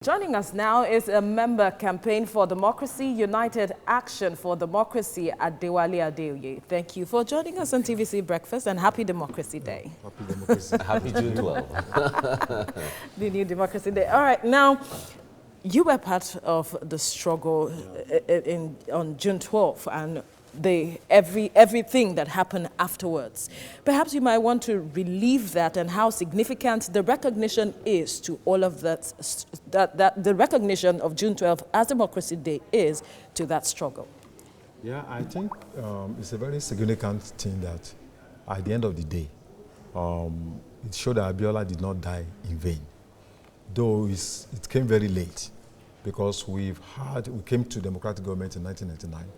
Joining us now is a member campaign for democracy, United Action for Democracy, ADEWALE ADEOYE. Thank you for joining us on TVC Breakfast and happy Democracy Day. Happy Democracy. Happy June 12. The new Democracy Day. All right, now, you were part of the struggle on June 12th and everything that happened afterwards. Perhaps you might want to relieve that and how significant the recognition is to all of that, the recognition of June 12th as Democracy Day is to that struggle. Yeah, I think it's a very significant thing that at the end of the day, it showed that Abiola did not die in vain. Though it came very late because we came to democratic government in 1999.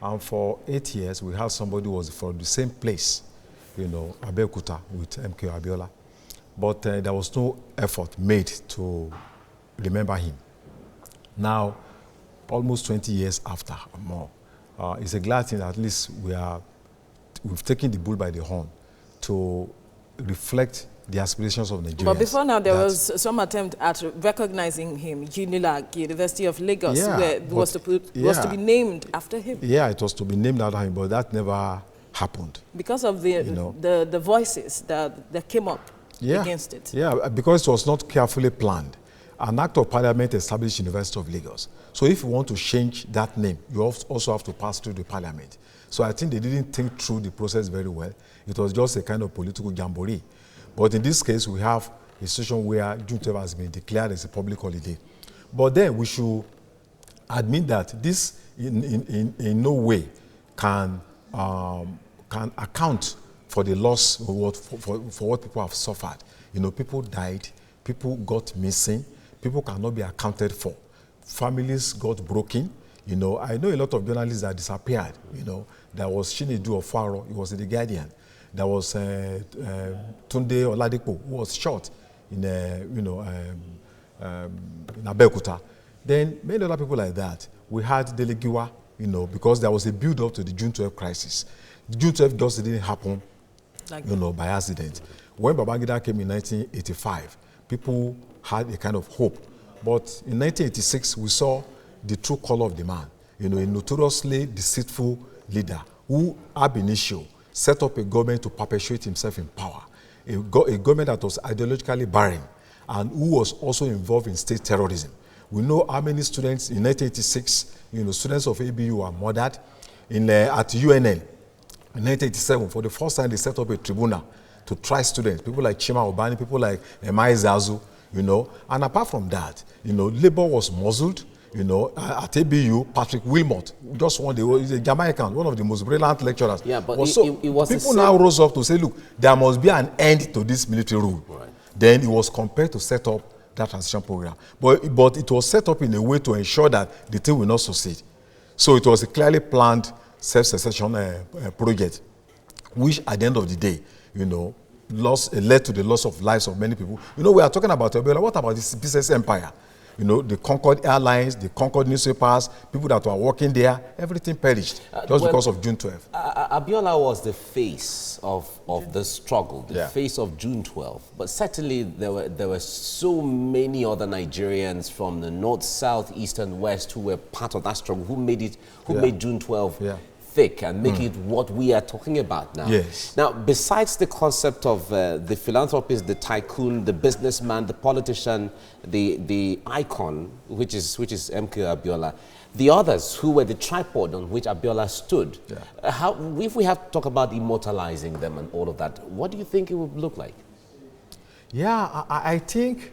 And for 8 years, we had somebody who was from the same place, Abeokuta with MK Abiola. But there was no effort made to remember him. Now, almost 20 years after or more, it's a glad thing that at least we've taken the bull by the horn to reflect the aspirations of Nigerians. But before now, there was some attempt at recognizing him. UNILAG, University of Lagos, where was to be named after him. Yeah, it was to be named after him, but that never happened. Because of the voices that came up against it. Yeah, because it was not carefully planned. An act of parliament established University of Lagos. So if you want to change that name, you also have to pass through the parliament. So I think they didn't think through the process very well. It was just a kind of political jamboree. But in this case, we have a situation where June 12 has been declared as a public holiday. But then we should admit that this in no way can account for the loss for what people have suffered. People died, people got missing, people cannot be accounted for. Families got broken. I know a lot of journalists that disappeared. There was Chinedu Ofaro, he was in The Guardian. There was Tunde Oladipo, who was shot in Abeokuta. Then many other people like that. We had Delegiwa, because there was a build-up to the June 12 crisis. The June 12 just didn't happen, by accident. When Babangida came in 1985, people had a kind of hope. But in 1986, we saw the true color of the man. A notoriously deceitful leader who, ab initio, set up a government to perpetuate himself in power, a government that was ideologically barren and who was also involved in state terrorism. We know how many students in 1986, students of ABU were murdered at UNN. In 1987, for the first time, they set up a tribunal to try students, people like Chima Obani, people like Emai Zazu, And apart from that, labor was muzzled. At ABU, Patrick Wilmot just he's a Jamaican, one of the most brilliant lecturers. Yeah, but it was people now rose up to say, look, there must be an end to this military rule. Right. Then he was compelled to set up that transition program. But it was set up in a way to ensure that the thing will not succeed. So it was a clearly planned self-secession project, which at the end of the day, led to the loss of lives of many people. We are talking about Abiola. What about this business empire? The Concord Airlines, the Concord newspapers, people that were working there, everything perished just because of June 12. Abiola was the face of the struggle, the face of June 12. But certainly there were so many other Nigerians from the north, south, east, and west who were part of that struggle, who made June 12 thick and make it what we are talking about now. Yes. Now, besides the concept of the philanthropist, the tycoon, the businessman, the politician, the icon, which is MK Abiola, the others who were the tripod on which Abiola stood, if we have to talk about immortalizing them and all of that, what do you think it would look like? Yeah, I think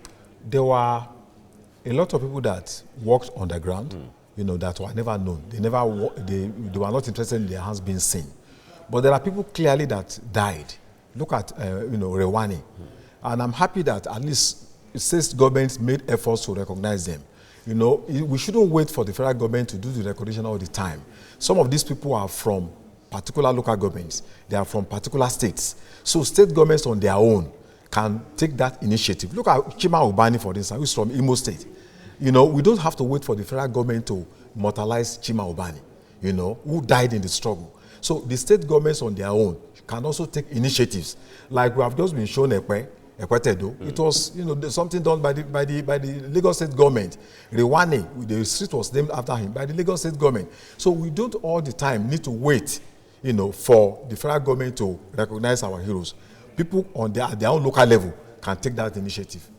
there were a lot of people that worked underground. That were never known. They were not interested in their hands being seen. But there are people clearly that died. Look at, Rewani. And I'm happy that at least state governments made efforts to recognize them. We shouldn't wait for the federal government to do the recognition all the time. Some of these people are from particular local governments. They are from particular states. So state governments on their own can take that initiative. Look at Chima Obani, for instance, who's from Imo State. We don't have to wait for the federal government to immortalize Chima Obani, who died in the struggle. So the state governments on their own can also take initiatives. Like we have just been shown Ekwetedo. It was, something done by the Lagos State government. Rewane, the street was named after him by the Lagos State government. So we don't all the time need to wait, for the federal government to recognize our heroes. People on their own local level can take that initiative.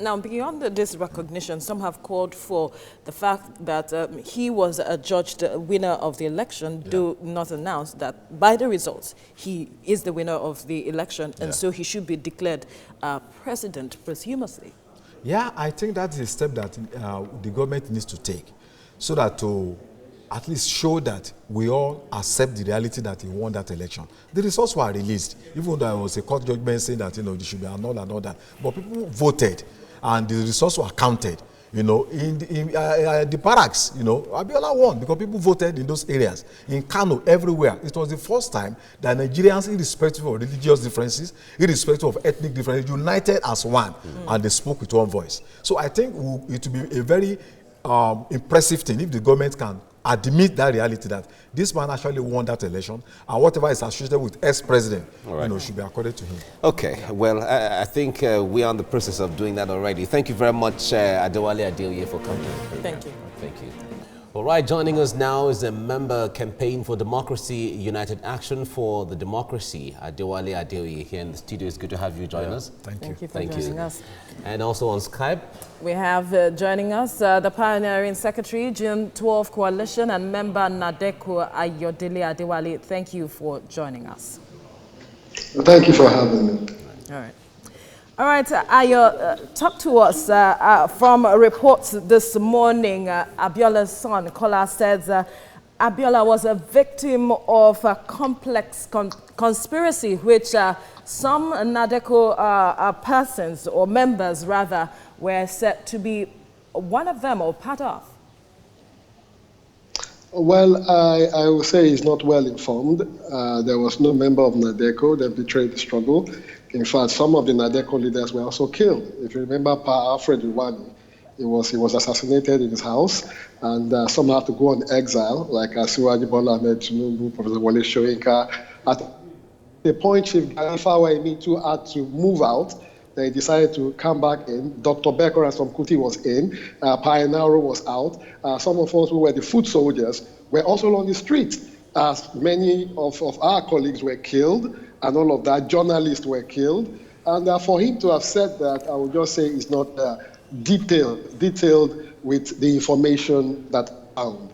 Now, beyond this recognition, some have called for the fact that he was adjudged winner of the election, though not announced that by the results, he is the winner of the election, and so he should be declared president posthumously. Yeah, I think that's a step that the government needs to take, so that to at least show that we all accept the reality that he won that election. The results were released, even though there was a court judgment saying that, they should be annulled and all that. But people voted, and the results were counted. In the barracks, Abiola won because people voted in those areas. In Kano, everywhere. It was the first time that Nigerians, irrespective of religious differences, irrespective of ethnic differences, united as one, and they spoke with one voice. So I think it will be a very impressive thing if the government can admit that reality, that this man actually won that election, and whatever is associated with ex-president, should be accorded to him. Okay, well, I think we are in the process of doing that already. Thank you very much, ADEWALE ADEOYE, for coming. Thank you. Thank you. All right, joining us now is a member campaign for democracy, United Action for the Democracy, ADEWALE ADEOYE, here in the studio. It's good to have you join us. Thank you for joining us. And also on Skype, we have joining us the pioneering secretary, June 12 Coalition, and member NADECO, Ayodele Adewale. Thank you for joining us. Thank you for having me. All right, Ayo, talk to us from reports this morning. Abiola's son, Kola, says Abiola was a victim of a complex conspiracy, which some NADECO persons, or members rather, were said to be one of them or part of. Well, I would say he's not well informed. There was no member of NADECO that betrayed the struggle. In fact, some of the NADECO leaders were also killed. If you remember Pa Alfred Iwani, he was assassinated in his house, and some had to go on exile, like Asiwaju Bola Ahmed Tinubu, Professor Wole Soyinka. At the point, Chief Ganifa Waimitu had to move out. They decided to come back in. Dr. Becker and some Kuti was in. Pioneero was out. Some of us who were the foot soldiers were also on the street, as many of our colleagues were killed, and all of that. Journalists were killed. And for him to have said that, I would just say it's not detailed with the information that I found.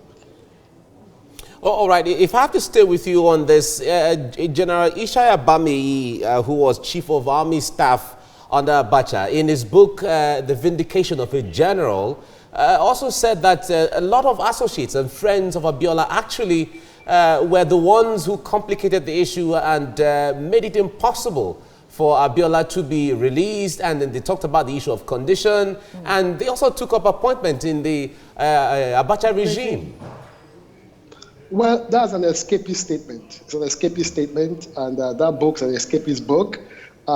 All right, if I have to stay with you on this, General Ishaya Bameyi, who was Chief of Army Staff under Abacha, in his book, The Vindication of a General, also said that a lot of associates and friends of Abiola actually were the ones who complicated the issue and made it impossible for Abiola to be released. And then they talked about the issue of condition, and they also took up appointment in the Abacha regime. Well, that's an escapist statement. It's an escapist statement, and that book's an escapist book.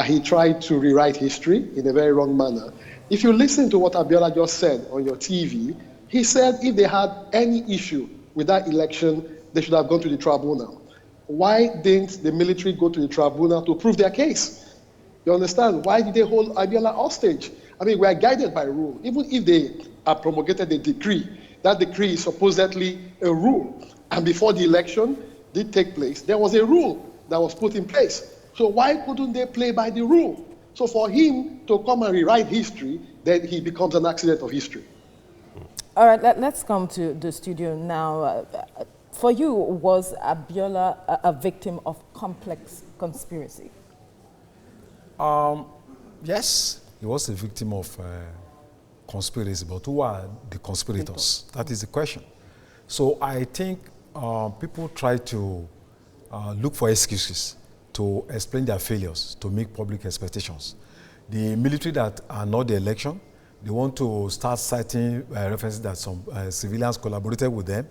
He tried to rewrite history in a very wrong manner. If you listen to what Abiola just said on your TV, he said if they had any issue with that election, they should have gone to the tribunal. Why didn't the military go to the tribunal to prove their case? You understand? Why did they hold Abiola hostage? I mean, we are guided by rule. Even if they have promulgated a decree, that decree is supposedly a rule. And before the election did take place, there was a rule that was put in place. So why couldn't they play by the rule? So for him to come and rewrite history, then he becomes an accident of history. All right, let's come to the studio now. For you, was Abiola a victim of complex conspiracy? Yes, he was a victim of conspiracy, but who are the conspirators? That is the question. So I think people try to look for excuses to explain their failures, to make public expectations. The military that annulled the election, they want to start citing references that some civilians collaborated with them,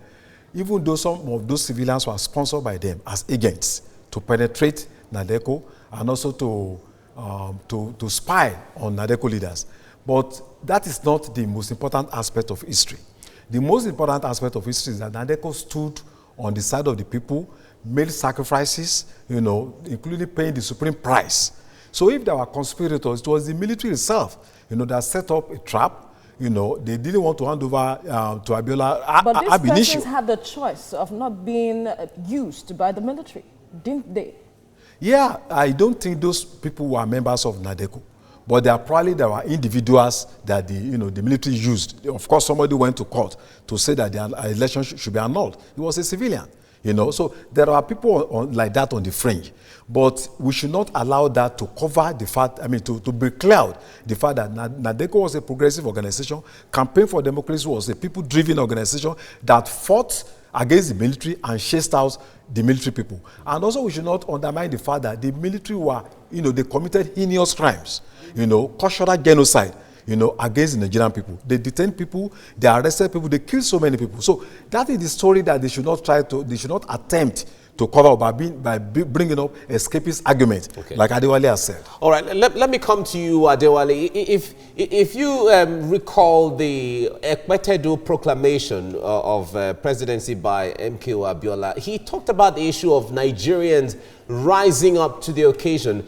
even though some of those civilians were sponsored by them as agents to penetrate NADECO and also to spy on NADECO leaders. But that is not the most important aspect of history. The most important aspect of history is that NADECO stood on the side of the people, made sacrifices, including paying the supreme price, So if there were conspirators, it was the military itself, that set up a trap. They didn't want to hand over to Abiola. But these persons had the choice of not being used by the military, didn't they? Yeah, I don't think those people were members of NADECO. But there were individuals that the military used. Of course, somebody went to court to say that the election should be annulled. He was a civilian. So there are people like that on the fringe. But we should not allow that to cover the fact, to becloud the fact that NADECO was a progressive organization. Campaign for Democracy was a people-driven organization that fought against the military and chased out the military people. And also we should not undermine the fact that the military were, they committed heinous crimes, cultural genocide, against the Nigerian people. They detained people, they arrested people, they killed so many people. So that is the story that they should not attempt to cover by bringing up escapist argument, like ADEWALE has said. All right, let me come to you, ADEWALE. If you recall the Ekpetedo proclamation of presidency by MKO Abiola, he talked about the issue of Nigerians rising up to the occasion.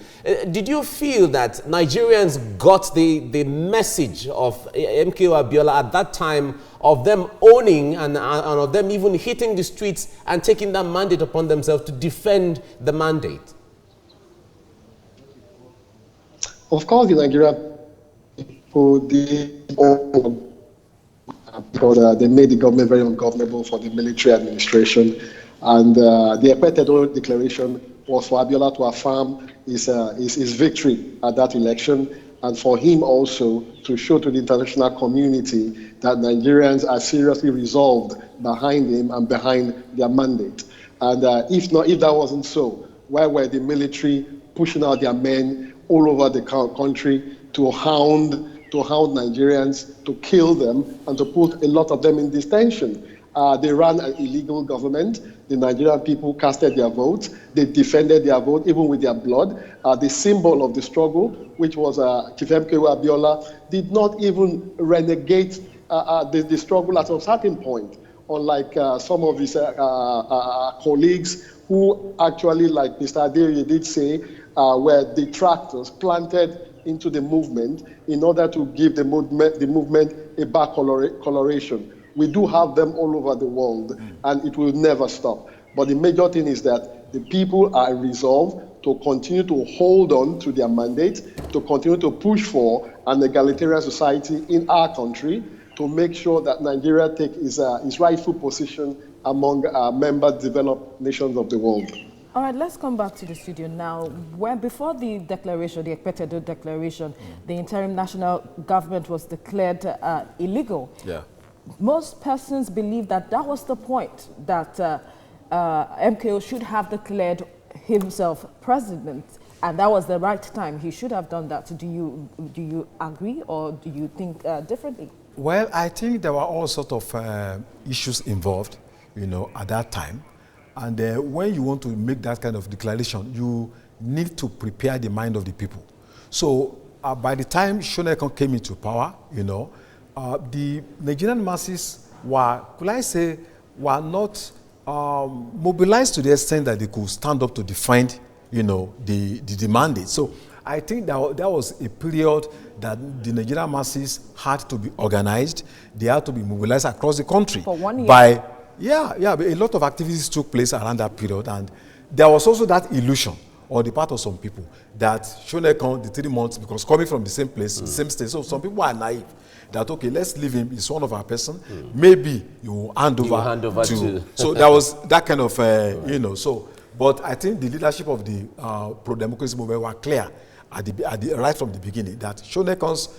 Did you feel that Nigerians got the message of MKO Abiola at that time, of them owning and of them even hitting the streets and taking that mandate upon themselves to defend the mandate? Of course, the Nigerian people because they made the government very ungovernable for the military administration. And the Ekpetedo declaration was for Abiola to affirm his victory at that election, and for him also to show to the international community that Nigerians are seriously resolved behind him and behind their mandate. And if that wasn't so, why were the military pushing out their men all over the country to hound Nigerians, to kill them, and to put a lot of them in detention? They ran an illegal government. The Nigerian people casted their votes. They defended their vote, even with their blood. The symbol of the struggle, which was Chief MKO Abiola, did not even renegade the struggle at a certain point, unlike some of his colleagues who actually, like Mr. ADEOYE did say, were detractors planted into the movement in order to give the movement a back coloration. We do have them all over the world, and it will never stop. But the major thing is that the people are resolved to continue to hold on to their mandate, to continue to push for an egalitarian society in our country, to make sure that Nigeria takes its rightful position among member developed nations of the world. All right, let's come back to the studio now. Before the declaration, the Ekpetedo declaration, the interim national government was declared illegal. Yeah. Most persons believe that was the point, that MKO should have declared himself president, and that was the right time. He should have done that. Do you agree, or do you think differently? Well, I think there were all sorts of issues involved, at that time. And when you want to make that kind of declaration, you need to prepare the mind of the people. So by the time Shonekan came into power, the Nigerian masses were, could I say, were not mobilized to the extent that they could stand up to defend, the mandate. So I think that was a period that the Nigerian masses had to be organized. They had to be mobilized across the country. For 1 year? A lot of activities took place around that period. And there was also that illusion on the part of some people that Shonekan, the 3 months, because coming from the same place, the same state, so some people are naive. That, okay, let's leave him, he's one of our person. Maybe you will hand over to. So there was that kind of, but I think the leadership of the pro-democracy movement were clear right from the beginning that Shonekan's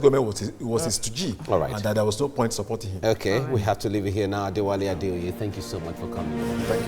government was his stooge, and that there was no point supporting him. Okay, we have to leave it here now. ADEWALE ADEOYE, thank you so much for coming. Thank you.